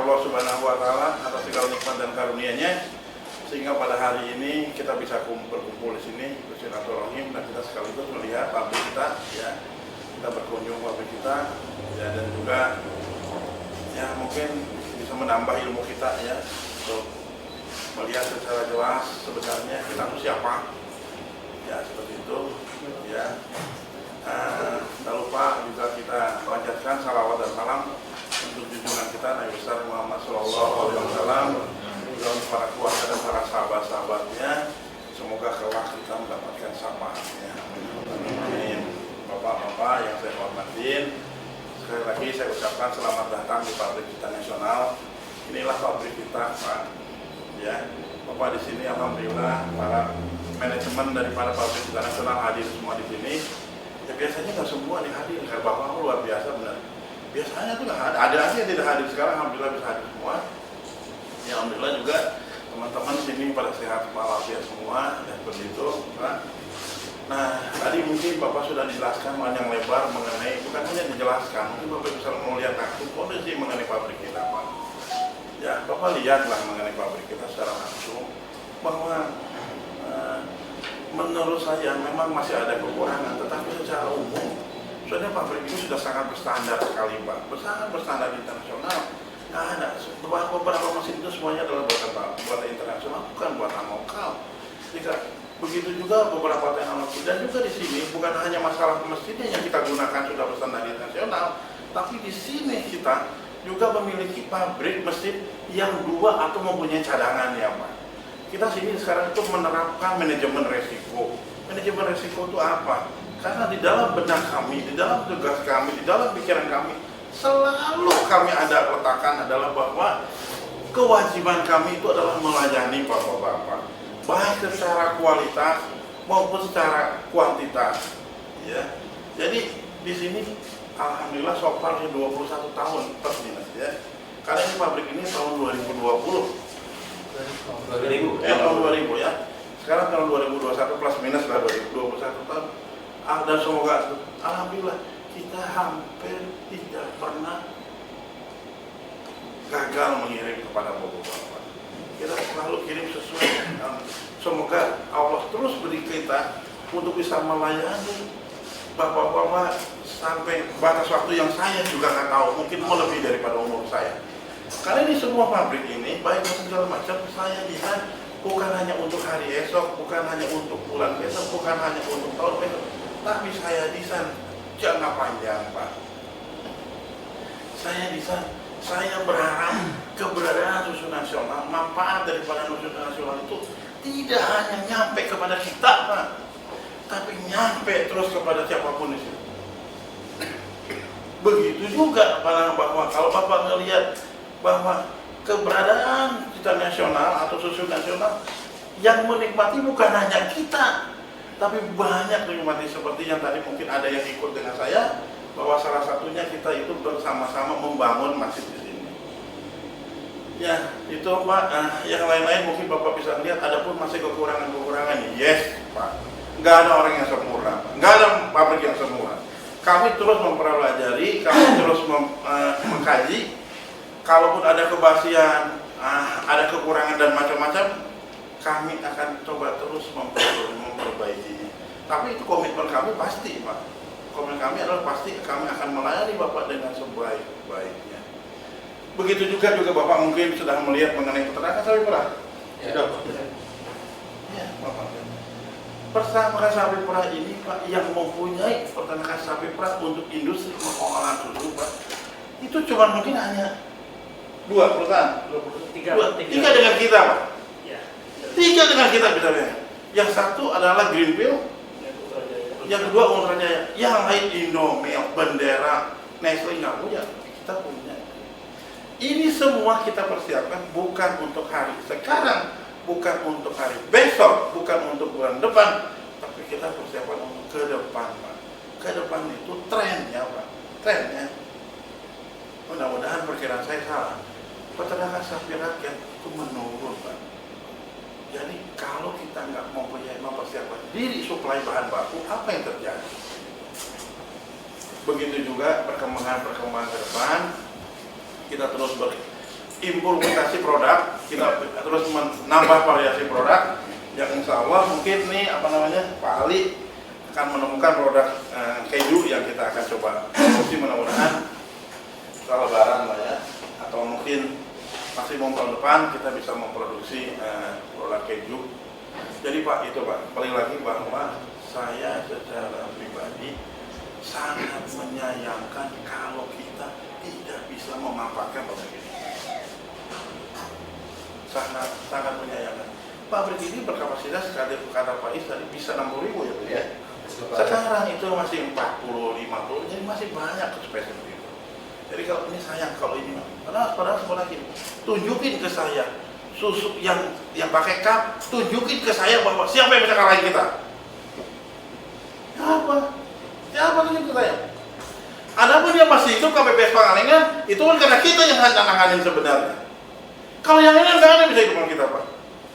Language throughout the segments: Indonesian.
Allah Subhanahu wa Ta'ala atas segala nikmat dan karunia-Nya, sehingga pada hari ini kita bisa berkumpul di sini bersilaturahim, dan kita sekaligus melihat pabrik kita, ya, kita berkunjung pabrik kita, ya, dan juga ya mungkin bisa menambah ilmu kita, ya, untuk melihat secara jelas sebenarnya kita itu siapa, ya, seperti itu, ya. Tak lupa juga kita panjatkan salawat dan salam untuk junjungan kita Nabi besar Muhammad SAW, juga untuk para keluarga dan para sahabat-sahabatnya. Semoga kelak kita mendapatkan syafaatnya. Amin. Bapak-bapak yang saya hormatin, sekali lagi saya ucapkan selamat datang di pabrik kita nasional. Inilah pabrik kita, Pak. Ya, Bapak di sini alhamdulillah para manajemen daripada pabrik kita nasional hadir semua di sini. Ya, biasanya nggak semua dihadir, karena Bapak luar biasa benar. Biasanya tuh nggak ada aja yang tidak hadir, sekarang alhamdulillah bisa hadir semua. Ya, alhamdulillah juga teman-teman di sini pada sehat walafiat semua, dan seperti itu, Pak. Nah, tadi mungkin Bapak sudah dijelaskan panjang lebar mengenai, bukan hanya dijelaskan, mungkin Bapak bisa melihat langsung kondisi mengenai pabrik kita, Pak. Ya, Bapak lihatlah mengenai pabrik kita secara langsung bahwa menurut saya memang masih ada kekurangan, tetapi secara umum sebenarnya pabrik ini sudah sangat berstandar sekali, Pak. Sangat berstandar internasional. Nggak ada, beberapa mesin itu semuanya adalah buatan internasional, bukan buatan lokal. Jika begitu juga beberapa teknologi, dan juga di sini bukan hanya masalah mesinnya yang kita gunakan sudah berstandar internasional, tapi di sini kita juga memiliki pabrik mesin yang dua atau mempunyai cadangan, ya, Pak. Kita sini sekarang itu menerapkan manajemen resiko. Manajemen resiko itu apa? Karena di dalam benak kami, di dalam tugas kami, di dalam pikiran kami, selalu kami ada letakkan adalah bahwa kewajiban kami itu adalah melayani bapak-bapak, baik secara kualitas maupun secara kuantitas. Ya. Jadi di sini alhamdulillah so far 21 tahun plus minus, ya. Karena ini pabrik ini tahun 2020. Tahun 2000, ya. Sekarang tahun 2021 plus minus lah 2021 tahun. Dan semoga alhamdulillah kita hampir tidak pernah gagal mengirim kepada bapak-bapak. Kita selalu kirim sesuai. Semoga Allah terus beri kita untuk bisa melayani bapak-bapak sampai batas waktu yang saya juga nggak tahu, mungkin lebih daripada umur saya. Karena ini semua pabrik ini, baik segala macam, saya lihat bukan hanya untuk hari esok, bukan hanya untuk bulan besok, bukan hanya untuk tahun besok, tapi saya desain jangka panjang, Pak. Saya berharap keberadaan susu nasional, manfaat daripada susu nasional itu tidak hanya nyampe kepada kita, Pak, tapi nyampe terus kepada siapapun di sini. Begitu juga bahwa kalau Bapak melihat bahwa keberadaan kita nasional atau susu nasional yang menikmati bukan hanya kita, tapi banyak menikmati, seperti yang tadi mungkin ada yang ikut dengan saya, bahwa salah satunya kita itu bersama-sama membangun masjid di sini. Ya, itu, Pak. Yang lain-lain mungkin Bapak bisa lihat, ada pun masih kekurangan-kekurangan. Yes, Pak. Nggak ada orang yang sempurna, Pak. Nggak ada pabrik yang sempurna. Kami terus mempelajari, kami terus mengkaji. Kalaupun ada kebasian, ada kekurangan dan macam-macam, kami akan coba terus memperbaikinya. Tapi itu komitmen kami pasti, Pak. Komitmen kami adalah pasti kami akan melayani Bapak dengan sebaik-baiknya. Begitu juga Bapak mungkin sudah melihat mengenai peternakan sapi perah. Sudah, Pak. Ya, Bapak. Peternakan sapi perah ini, Pak, yang mempunyai peternakan sapi perah untuk industri pengolahan susu, Pak, itu cuma mungkin hanya 2 perusahaan, 3 dengan kita, Pak. Ya. 3 dengan kita bisa lihat. Yang satu adalah Greenfield, yang kedua Ultrajaya, yang lain Indomilk, Bendera, Nestle nggak punya, kita punya. Ini semua kita persiapkan bukan untuk hari sekarang, bukan untuk hari besok, bukan untuk bulan depan, tapi kita persiapkan untuk ke depan, Pak. Ke depan itu trennya, Pak. Trennya. Mudah-mudahan perkiraan saya salah. Peternakan sapi rakyat itu menurun, Pak. Jadi kalau kita nggak mempersiapkan diri suplai bahan baku, apa yang terjadi? Begitu juga perkembangan ke depan, kita terus implementasi produk, kita terus menambah variasi produk yang insya Allah mungkin nih Pak Ali akan menemukan produk keju yang kita akan coba produksi, mudah-mudahan setelah Lebaran lah ya, atau mungkin maksimum tahun depan kita bisa memproduksi produk keju. Jadi Pak, itu Pak, paling lagi bahwa saya secara pribadi sangat menyayangkan kalau kita tidak bisa memanfaatkan produk ini. Sangat menyayangkan. Pabrik ini berkapasitas, kata Pak Is tadi, bisa 60.000 ya, ya. Sekarang itu masih 40, 50, jadi masih banyak spesies itu. Jadi kalau ini sayang, kalau ini padahal sekolah gini, tunjukin ke saya susu yang pakai cup, tunjukin ke saya bahwa siapa yang bisa kalahin kita. Siapa tunjukin ke saya? Adapun yang masih hidup KPPS Pangalengan, itu kan karena kita yang nanganin sebenarnya. Kalau yang ini nggak ada bisa hidup sama kita Pak.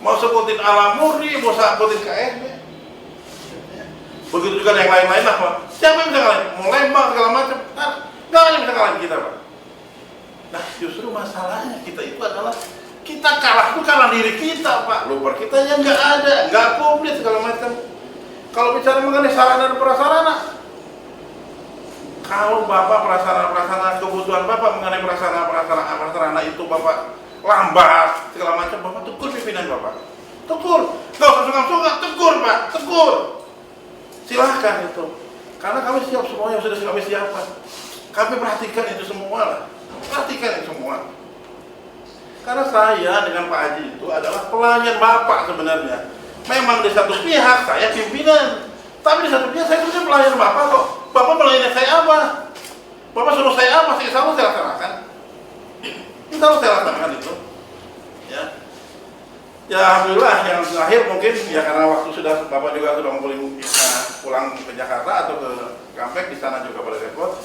Mau sebutin Alam Murni, mau sebutin KSB. Begitu juga yang lain-lain lah Pak. Siapa yang bisa kalahin? Mau Lembang segala macam. Nggak ada yang bisa kalahin kita Pak. Nah justru masalahnya kita itu adalah kita kalah itu kalah diri kita Pak. Lupa kita yang nggak ada, nggak komplit segala macam. Kalau bicara mengenai sarana dan prasarana, kalau Bapak prasarana kebutuhan Bapak mengenai prasarana itu Bapak lambat segala macam, Bapak tegur pimpinan Bapak, tegur, nggak usah sungkan-sungkan, tegur Pak, tegur, silahkan itu, karena kami siap semuanya, sudah kami siapkan, kami perhatikan itu semua lah, perhatikan itu semua, karena saya dengan Pak Haji itu adalah pelayan Bapak sebenarnya, memang di satu pihak saya pimpinan, tapi di satu pihak saya sebenarnya pelayan Bapak kok, Bapak melayani saya apa? Bapak suruh saya apa? Saya selalu saya laksanakan. Kalau saya laksanakan itu, ya alhamdulillah yang terakhir mungkin ya karena waktu sudah Bapak juga sudah pulang ke Jakarta atau ke Kampek, di sana juga pada repot.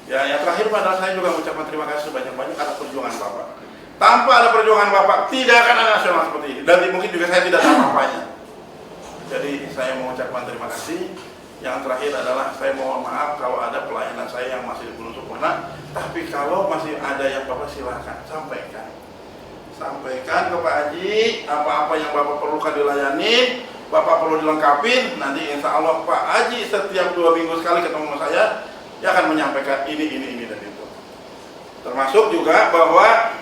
Ya yang terakhir pada saya juga mengucapkan terima kasih sebanyak-banyak atas perjuangan Bapak. Tanpa ada perjuangan Bapak tidak akan ada nasional seperti ini, dan mungkin juga saya tidak ada apa-apanya. Jadi saya mengucapkan terima kasih. Yang terakhir adalah saya mohon maaf kalau ada pelayanan saya yang masih belum sempurna, tapi kalau masih ada yang Bapak silakan sampaikan ke Pak Haji, apa-apa yang Bapak perlukan dilayani, Bapak perlu dilengkapin, nanti insya Allah Pak Haji setiap 2 minggu sekali ketemu sama saya, dia akan menyampaikan ini dan itu. Termasuk juga bahwa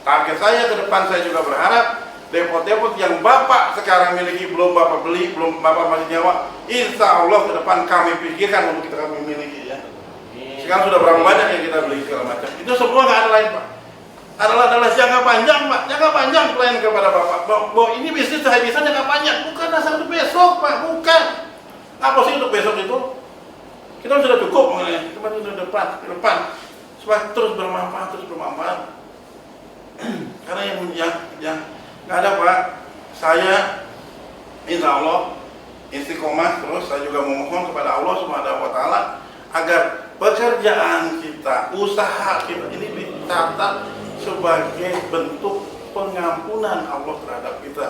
target saya ke depan, saya juga berharap depot-depot yang Bapak sekarang miliki belum Bapak beli, belum Bapak masih nyawa, insya Allah ke depan kami pikirkan untuk kita kami miliki ya. Sekarang sudah berapa banyak yang kita beli segala macam. Itu semua nggak ada lain Pak. Adalah jangka panjang Pak, jangka panjang pelayan kepada Bapak. Bahwa ini bisnis saya bisa jangka panjang, bukan asal untuk besok Pak, bukan. Apa sih untuk besok itu? Kita sudah cukup mengenai, cuma itu depan, supaya terus bermanfaat. Karena yang nggak ada Pak, saya insya Allah istiqomah terus. Saya juga memohon kepada Allah Subhanahu wa Ta'ala agar pekerjaan kita, usaha kita ini dicatat sebagai bentuk pengampunan Allah terhadap kita.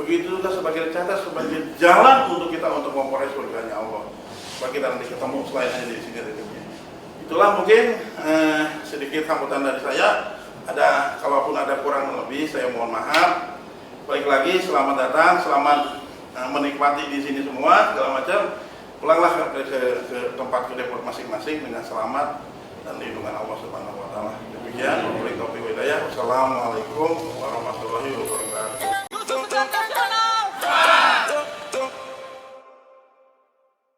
Begitu juga sebagai dicatat sebagai jalan untuk kita untuk memperoleh surganya Allah. Supaya kita nanti ketemu selain hanya di sini. Itulah mungkin sedikit sambutan dari saya. Kalaupun ada kurang lebih saya mohon maaf. Baik lagi, selamat datang, selamat menikmati di sini semua segala macam. Pulanglah ke tempat ke depot masing-masing dengan selamat dan lindungan Allah Subhanahu wa Taala. Demikian, wabillahi taufiq wal hidayah. Wassalamualaikum warahmatullahi wabarakatuh.